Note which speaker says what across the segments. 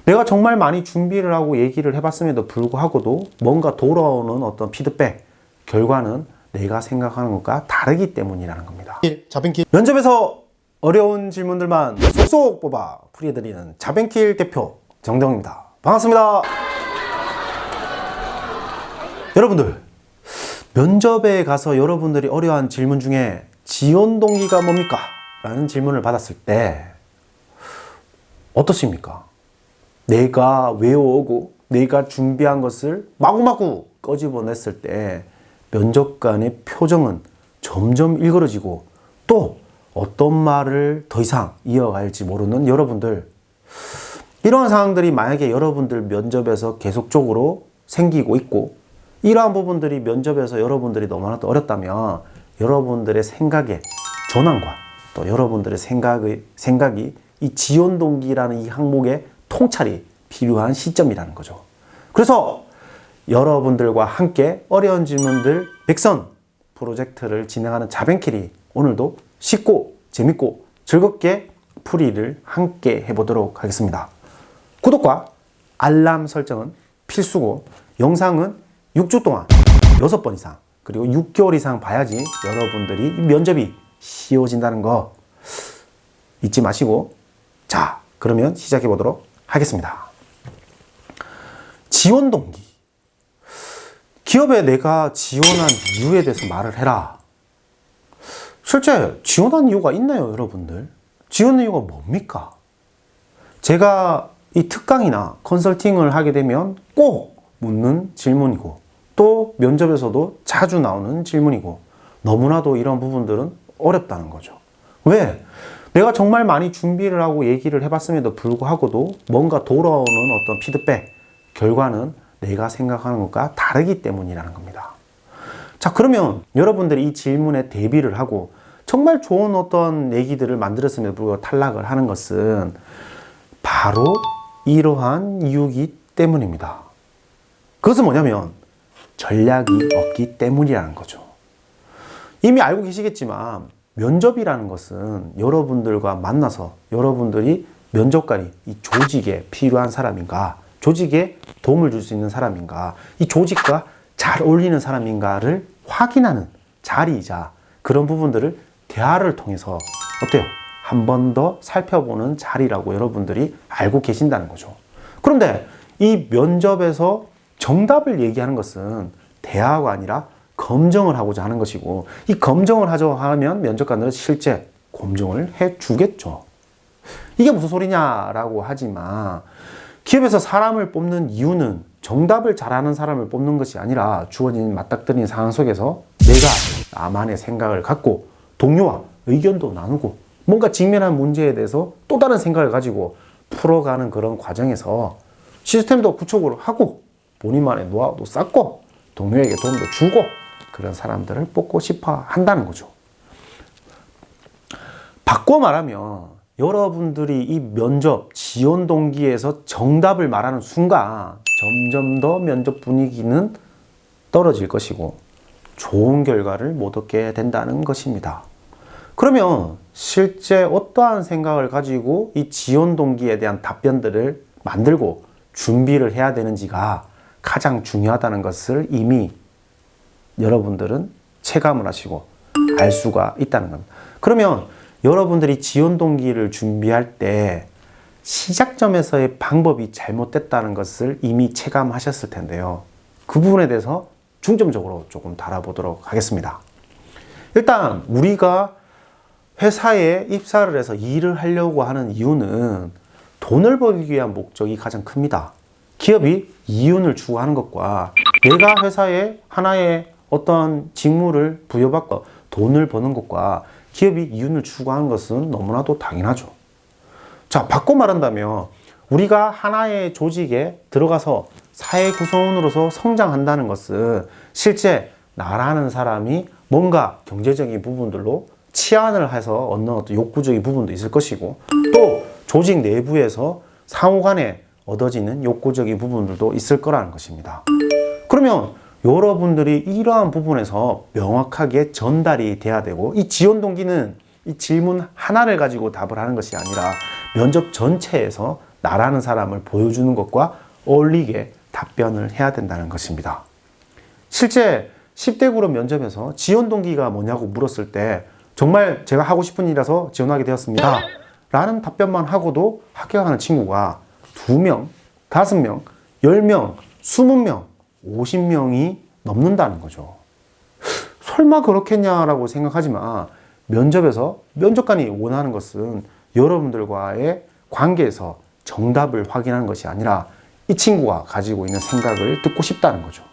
Speaker 1: 내가 정말 많이 준비를 하고 얘기를 해봤음에도 불구하고도 뭔가 돌아오는 어떤 피드백, 결과는 내가 생각하는 것과 다르기 때문이라는 겁니다. 면접에서 어려운 질문들만 쏙쏙 뽑아 풀이해드리는 자벤킬 대표 정대웅입니다. 반갑습니다. 여러분들, 면접에 가서 여러분들이 어려워한 질문 중에 지원 동기가 뭡니까? 라는 질문을 받았을 때 어떻습니까? 내가 외워오고 내가 준비한 것을 마구마구 꺼집어냈을 때 면접관의 표정은 점점 일그러지고 또 어떤 말을 더 이상 이어갈지 모르는 여러분들, 이러한 상황들이 만약에 여러분들 면접에서 계속적으로 생기고 있고 이러한 부분들이 면접에서 여러분들이 너무나도 어렵다면 여러분들의 생각의 전환과 또 여러분들의 생각이 이 지원 동기라는 이 항목의 통찰이 필요한 시점이라는 거죠. 그래서 여러분들과 함께 어려운 질문들 100선 프로젝트를 진행하는 자벤킬이 오늘도 쉽고 재밌고 즐겁게 풀이를 함께 해보도록 하겠습니다. 구독과 알람 설정은 필수고 영상은 6주 동안 6번 이상 그리고 6개월 이상 봐야지 여러분들이 면접이 쉬워진다는 거 잊지 마시고, 자, 그러면 시작해 보도록 하겠습니다. 지원 동기. 기업에 내가 지원한 이유에 대해서 말을 해라. 실제 지원한 이유가 있나요, 여러분들? 지원 이유가 뭡니까? 제가 이 특강이나 컨설팅을 하게 되면 꼭 묻는 질문이고 또 면접에서도 자주 나오는 질문이고 너무나도 이런 부분들은 어렵다는 거죠. 왜? 내가 정말 많이 준비를 하고 얘기를 해봤음에도 불구하고도 뭔가 돌아오는 어떤 피드백, 결과는 내가 생각하는 것과 다르기 때문이라는 겁니다. 자, 그러면 여러분들이 이 질문에 대비를 하고 정말 좋은 어떤 얘기들을 만들었음에도 불구하고 탈락을 하는 것은 바로 이러한 이유이기 때문입니다. 그것은 뭐냐면 전략이 없기 때문이라는 거죠. 이미 알고 계시겠지만 면접이라는 것은 여러분들과 만나서 여러분들이 면접관이 이 조직에 필요한 사람인가, 조직에 도움을 줄 수 있는 사람인가, 이 조직과 잘 어울리는 사람인가를 확인하는 자리이자 그런 부분들을 대화를 통해서 어때요? 한 번 더 살펴보는 자리라고 여러분들이 알고 계신다는 거죠. 그런데 이 면접에서 정답을 얘기하는 것은 대화가 아니라 검증을 하고자 하는 것이고, 이 검증을 하자 하면 면접관들은 실제 검증을 해주겠죠. 이게 무슨 소리냐라고 하지만 기업에서 사람을 뽑는 이유는 정답을 잘하는 사람을 뽑는 것이 아니라 주어진 맞닥뜨린 상황 속에서 내가 나만의 생각을 갖고 동료와 의견도 나누고 뭔가 직면한 문제에 대해서 또 다른 생각을 가지고 풀어가는 그런 과정에서 시스템도 구축을 하고 본인만의 노하우도 쌓고 동료에게 도움도 주고 그런 사람들을 뽑고 싶어 한다는 거죠. 바꿔 말하면 여러분들이 이 면접 지원 동기에서 정답을 말하는 순간 점점 더 면접 분위기는 떨어질 것이고 좋은 결과를 못 얻게 된다는 것입니다. 그러면 실제 어떠한 생각을 가지고 이 지원 동기에 대한 답변들을 만들고 준비를 해야 되는지가 가장 중요하다는 것을 이미 여러분들은 체감을 하시고 알 수가 있다는 겁니다. 그러면 여러분들이 지원 동기를 준비할 때 시작점에서의 방법이 잘못됐다는 것을 이미 체감하셨을 텐데요. 그 부분에 대해서 중점적으로 조금 다뤄보도록 하겠습니다. 일단 우리가 회사에 입사를 해서 일을 하려고 하는 이유는 돈을 벌기 위한 목적이 가장 큽니다. 기업이 이윤을 추구하는 것과 내가 회사에 하나의 어떤 직무를 부여받고 돈을 버는 것과 기업이 이윤을 추구하는 것은 너무나도 당연하죠. 자, 바꿔 말한다면 우리가 하나의 조직에 들어가서 사회 구성원으로서 성장한다는 것은 실제 나라는 사람이 뭔가 경제적인 부분들로 치안을 해서 얻는 어떤 욕구적인 부분도 있을 것이고 또 조직 내부에서 상호 간에 얻어지는 욕구적인 부분들도 있을 거라는 것입니다. 그러면 여러분들이 이러한 부분에서 명확하게 전달이 돼야 되고, 이 지원 동기는 이 질문 하나를 가지고 답을 하는 것이 아니라 면접 전체에서 나라는 사람을 보여주는 것과 어울리게 답변을 해야 된다는 것입니다. 실제 10대 그룹 면접에서 지원 동기가 뭐냐고 물었을 때 정말 제가 하고 싶은 일이라서 지원하게 되었습니다 라는 답변만 하고도 합격하는 친구가 2명, 5명, 10명, 20명, 50명이 넘는다는 거죠. 설마 그렇겠냐라고 생각하지만 면접에서 면접관이 원하는 것은 여러분들과의 관계에서 정답을 확인하는 것이 아니라 이 친구가 가지고 있는 생각을 듣고 싶다는 거죠.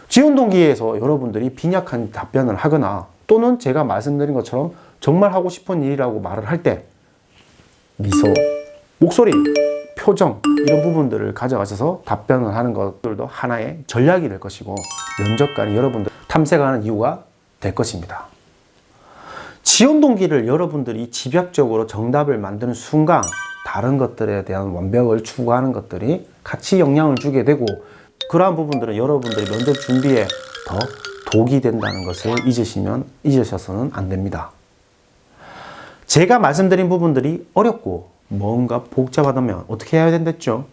Speaker 1: 지원 동기에서 여러분들이 빈약한 답변을 하거나 또는 제가 말씀드린 것처럼 정말 하고 싶은 일이라고 말을 할 때 미소, 목소리, 표정 이런 부분들을 가져가셔서 답변을 하는 것들도 하나의 전략이 될 것이고 면접관이 여러분들 탐색하는 이유가 될 것입니다. 지원 동기를 여러분들이 집약적으로 정답을 만드는 순간 다른 것들에 대한 완벽을 추구하는 것들이 같이 영향을 주게 되고 그러한 부분들은 여러분들의 면접 준비에 더 독이 된다는 것을 잊으셔서는 안 됩니다. 제가 말씀드린 부분들이 어렵고 뭔가 복잡하다면 어떻게 해야 된댔죠?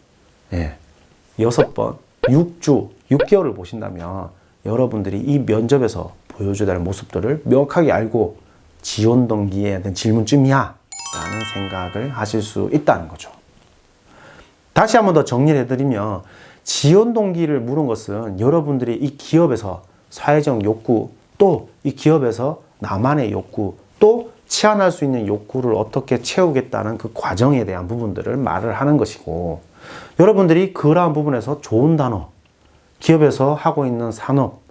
Speaker 1: 6번, 6주, 6개월을 보신다면 여러분들이 이 면접에서 보여줘야 할 모습들을 명확하게 알고 지원 동기에 대한 질문쯤이야 라는 생각을 하실 수 있다는 거죠. 다시 한 번 더 정리를 해드리면 지원 동기를 물은 것은 여러분들이 이 기업에서 사회적 욕구 또 이 기업에서 나만의 욕구 또 치환할 수 있는 욕구를 어떻게 채우겠다는 그 과정에 대한 부분들을 말을 하는 것이고 여러분들이 그러한 부분에서 좋은 단어, 기업에서 하고 있는 산업,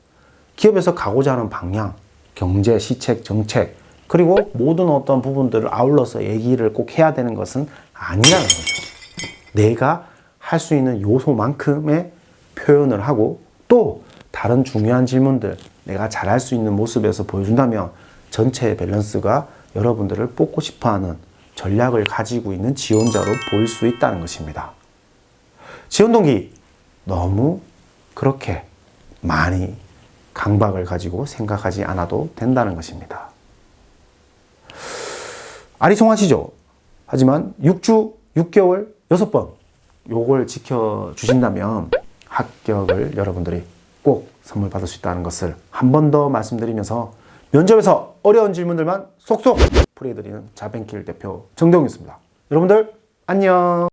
Speaker 1: 기업에서 가고자 하는 방향, 경제, 시책, 정책 그리고 모든 어떤 부분들을 아울러서 얘기를 꼭 해야 되는 것은 아니라는 거죠. 내가 할 수 있는 요소만큼의 표현을 하고 또 다른 중요한 질문들 내가 잘할 수 있는 모습에서 보여준다면 전체의 밸런스가 여러분들을 뽑고 싶어하는 전략을 가지고 있는 지원자로 보일 수 있다는 것입니다. 지원 동기 너무 그렇게 많이 강박을 가지고 생각하지 않아도 된다는 것입니다. 아리송하시죠? 하지만 6주, 6개월, 6번 요걸 지켜주신다면 합격을 여러분들이 꼭 선물 받을 수 있다는 것을 한 번 더 말씀드리면서 면접에서 어려운 질문들만 쏙쏙 풀어드리는 자벤킬 대표 정대웅이었습니다. 여러분들 안녕.